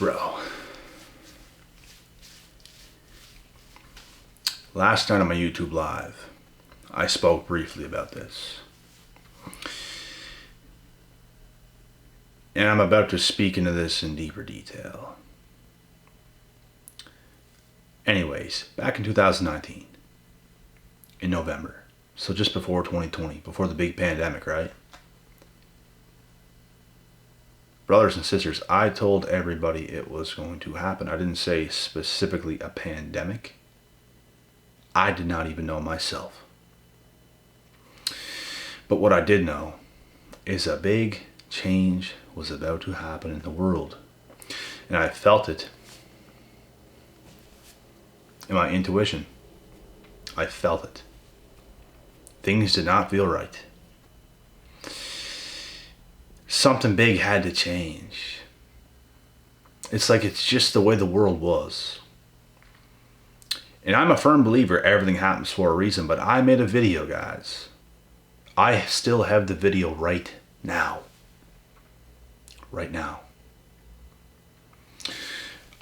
Bro. Last night on my YouTube live, I spoke briefly about this. And I'm about to speak into this in deeper detail. Anyways, back in 2019, in November, so just before 2020, before the big pandemic, right? Brothers and sisters, I told everybody it was going to happen. I didn't say specifically a pandemic. I did not even know myself. But what I did know is a big change was about to happen in the world. And I felt it in my intuition. I felt it. Things did not feel right. Something big had to change. It's like it's just the way the world was. And I'm a firm believer everything happens for a reason, but I made a video, guys. I still have the video right now. Right now.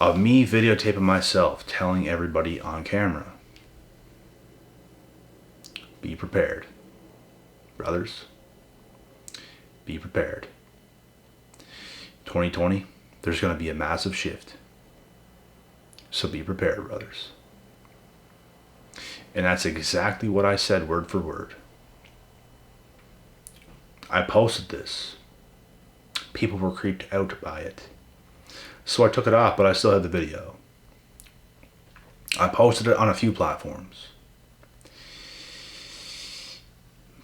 Of me videotaping myself telling everybody on camera. Be prepared. Brothers, be prepared. 2020, there's going to be a massive shift. So be prepared, brothers. And that's exactly what I said word for word. I posted this. People were creeped out by it. So I took it off, but I still have the video. I posted it on a few platforms.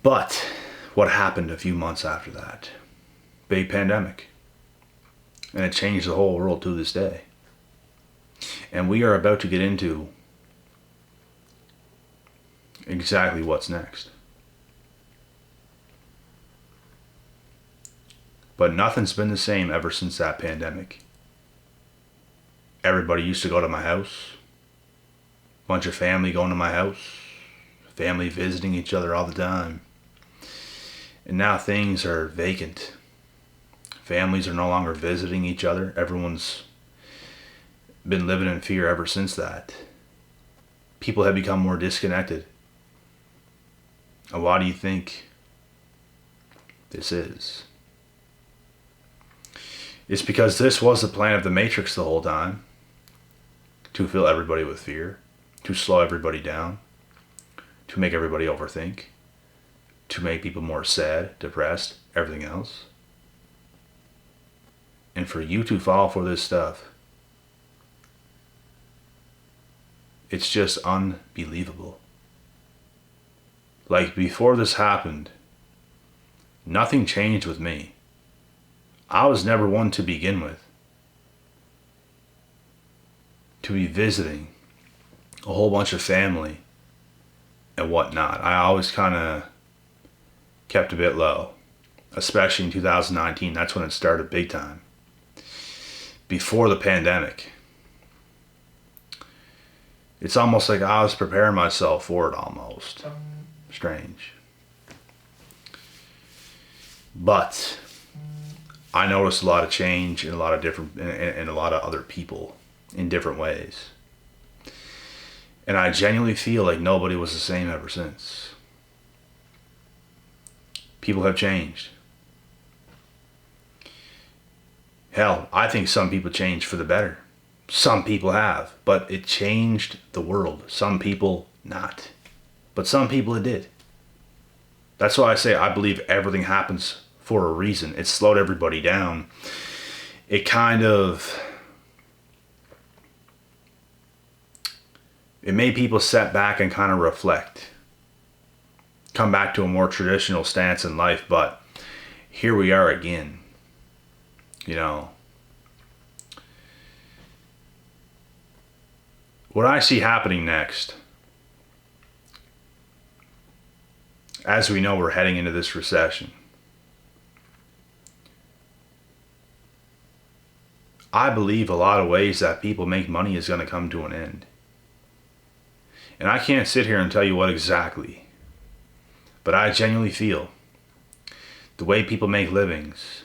But what happened a few months after that? Big pandemic. And it changed the whole world to this day. And we are about to get into exactly what's next. But nothing's been the same ever since that pandemic. Everybody used to go to my house. Bunch of family going to my house. Family visiting each other all the time. And now things are vacant. Families are no longer visiting each other. Everyone's been living in fear ever since that. People have become more disconnected. And why do you think this is? It's because this was the plan of the Matrix the whole time. To fill everybody with fear. To slow everybody down. To make everybody overthink. To make people more sad, depressed, everything else. And for you to fall for this stuff, it's just unbelievable. Like before this happened, nothing changed with me. I was never one to begin with to be visiting a whole bunch of family and whatnot. I always kind of kept a bit low, especially in 2019. That's when it started big time. Before the pandemic. It's almost like I was preparing myself for it almost. Strange. But I noticed a lot of change in a lot of different, in a lot of other people in different ways. And I genuinely feel like nobody was the same ever since. People have changed. Hell, I think some people changed for the better. Some people have, but it changed the world. Some people not. But some people it did. That's why I say I believe everything happens for a reason. It slowed everybody down. It made people set back and kind of reflect. Come back to a more traditional stance in life, but here we are again. You know, what I see happening next, as we know we're heading into this recession, I believe a lot of ways that people make money is going to come to an end. And I can't sit here and tell you what exactly, but I genuinely feel the way people make livings,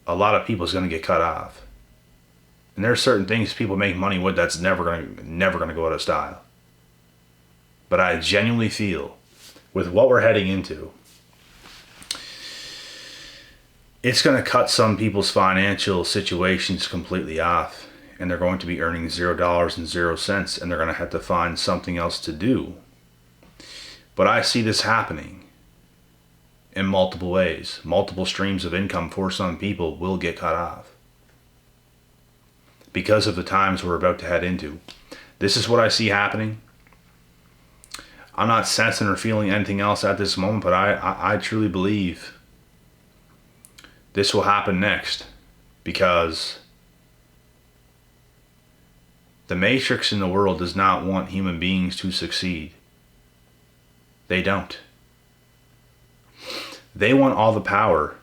a lot of people is going to get cut off. And there are certain things people make money with that's never gonna go out of style. But I genuinely feel, with what we're heading into, it's going to cut some people's financial situations completely off, and they're going to be earning $0 and they're going to have to find something else to do. But I see this happening in multiple ways. Multiple streams of income for some people will get cut off because of the times we're about to head into. This is what I see happening. I'm not sensing or feeling anything else at this moment, but I truly believe this will happen next, because the matrix in the world does not want human beings to succeed. They don't. They want all the power.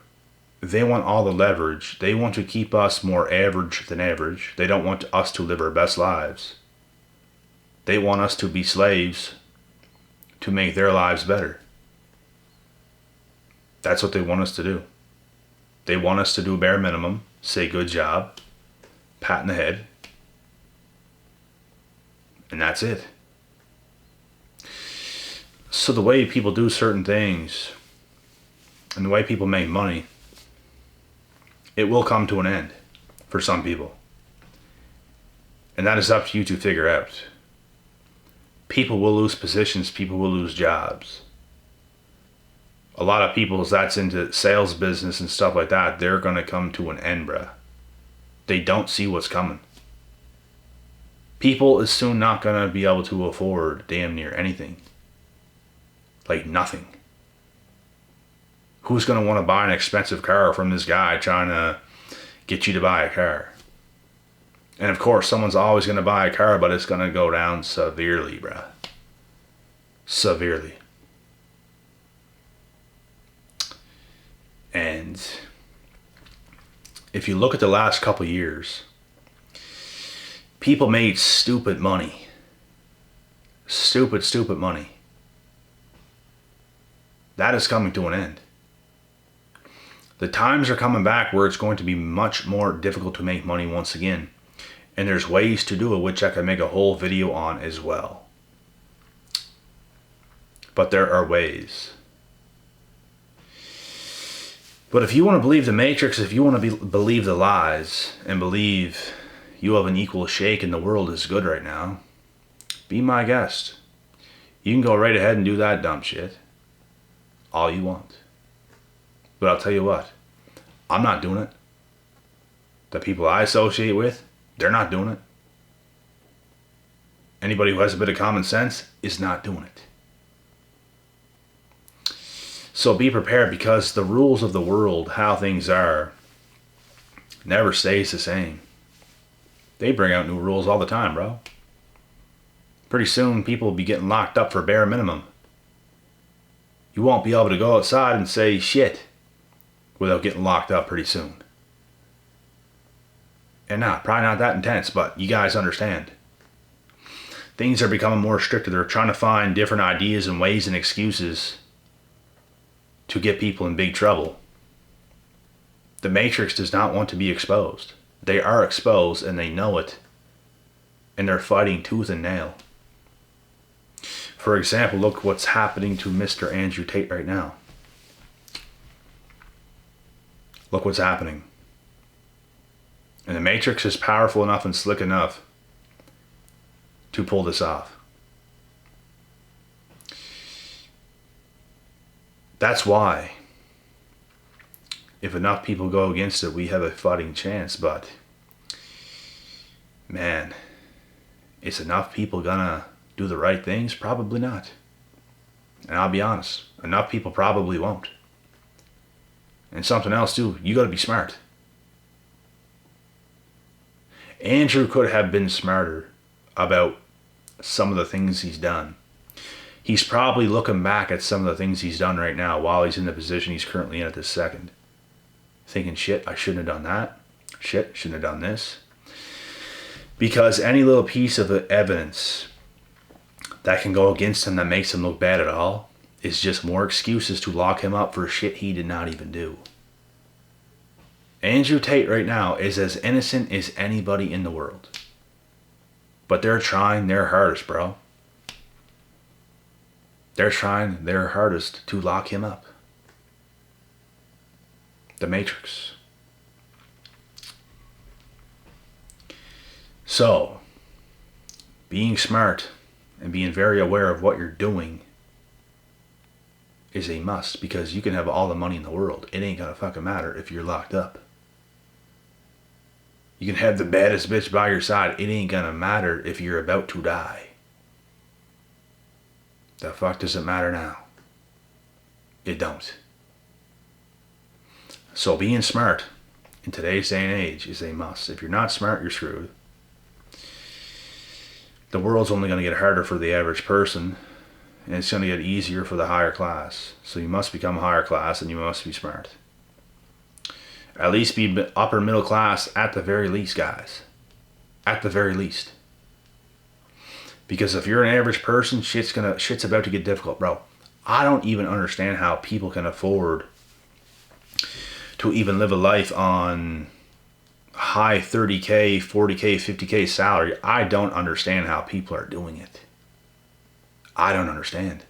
They want all the leverage. They want to keep us more average than average. They don't want us to live our best lives. They want us to be slaves to make their lives better. That's what they want us to do. They want us to do bare minimum, say good job, pat in the head, and that's it. So the way people do certain things and the way people make money, it will come to an end for some people. And that is up to you to figure out. People will lose positions, people will lose jobs. A lot of people that's into sales business and stuff like that, they're going to come to an end, bruh. They don't see what's coming. People is soon not going to be able to afford damn near anything. Like nothing. Who's going to want to buy an expensive car from this guy trying to get you to buy a car? And of course, someone's always going to buy a car, but it's going to go down severely, bruh. Severely. And if you look at the last couple years, people made stupid money. Stupid money. That is coming to an end. The times are coming back where it's going to be much more difficult to make money once again. And there's ways to do it, which I can make a whole video on as well. But there are ways. But if you want to believe the matrix, if you want to believe the lies and believe you have an equal shake and the world is good right now, be my guest. You can go right ahead and do that dumb shit all you want. But I'll tell you what, I'm not doing it. The people I associate with, they're not doing it. Anybody who has a bit of common sense is not doing it. So be prepared, because the rules of the world, how things are, never stays the same. They bring out new rules all the time, bro. Pretty soon people will be getting locked up for bare minimum. You won't be able to go outside and say shit without getting locked up pretty soon. And probably not that intense, but you guys understand. Things are becoming more stricter. They're trying to find different ideas and ways and excuses to get people in big trouble. The matrix does not want to be exposed. They are exposed and they know it. And they're fighting tooth and nail. For example, look what's happening to Mr. Andrew Tate right now. Look what's happening. And the matrix is powerful enough and slick enough to pull this off. That's why, if enough people go against it, we have a fighting chance. But, man, is enough people gonna do the right things? Probably not. And I'll be honest, enough people probably won't. And something else too, you gotta be smart. Andrew could have been smarter about some of the things he's done. He's probably looking back at some of the things he's done right now while he's in the position he's currently in at this second. Thinking, shit, I shouldn't have done that. Shit, shouldn't have done this. Because any little piece of evidence that can go against him that makes him look bad at all is just more excuses to lock him up for shit he did not even do. Andrew Tate right now is as innocent as anybody in the world. But they're trying their hardest, bro. They're trying their hardest to lock him up. The Matrix. So, being smart and being very aware of what you're doing is a must, because you can have all the money in the world. It ain't gonna fucking matter if you're locked up. You can have the baddest bitch by your side. It ain't gonna matter if you're about to die. The fuck does it matter now? It don't. So being smart in today's day and age is a must. If you're not smart, you're screwed. The world's only going to get harder for the average person, and it's going to get easier for the higher class. So you must become higher class, and you must be smart. At least be upper middle class at the very least, guys. At the very least. Because if you're an average person, shit's about to get difficult, bro. I don't even understand how people can afford to even live a life on high 30K, 40K, 50K salary. I don't understand how people are doing it. I don't understand.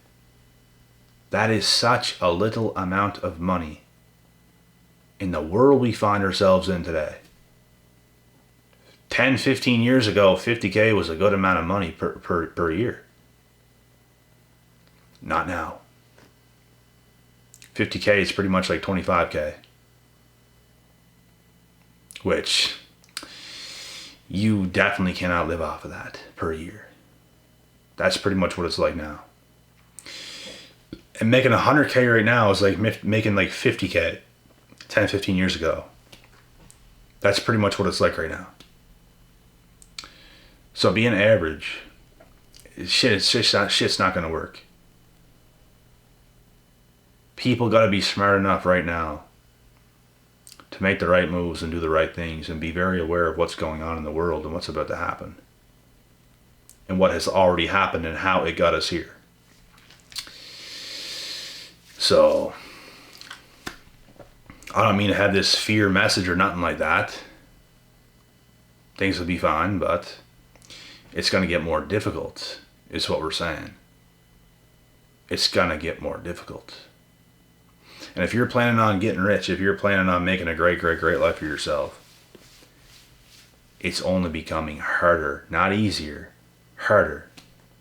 That is such a little amount of money in the world we find ourselves in today. 10, 15 years ago, 50K was a good amount of money per year. Not now. 50K is pretty much like 25K. Which you definitely cannot live off of that per year. That's pretty much what it's like now. And making 100K right now is like making like 50K 10, 15 years ago. That's pretty much what it's like right now. So being average, shit's not going to work. People got to be smart enough right now to make the right moves and do the right things and be very aware of what's going on in the world and what's about to happen and what has already happened and how it got us here. So, I don't mean to have this fear message or nothing like that. Things will be fine, but it's going to get more difficult, is what we're saying. It's going to get more difficult. And if you're planning on getting rich, if you're planning on making a great, great, great life for yourself, it's only becoming harder, not easier, harder.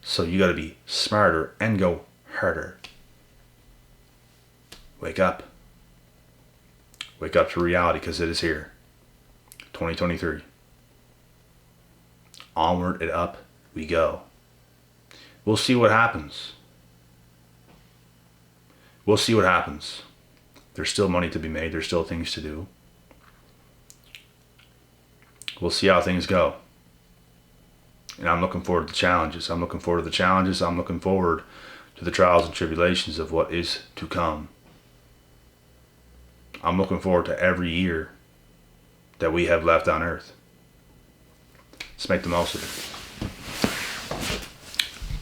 So you got to be smarter and go harder. Wake up. Wake up to reality, because it is here. 2023. Onward and up we go. We'll see what happens. We'll see what happens. There's still money to be made. There's still things to do. We'll see how things go. And I'm looking forward to the challenges. I'm looking forward to the challenges. I'm looking forward to the trials and tribulations of what is to come. I'm looking forward to every year that we have left on earth. Let's make the most of it.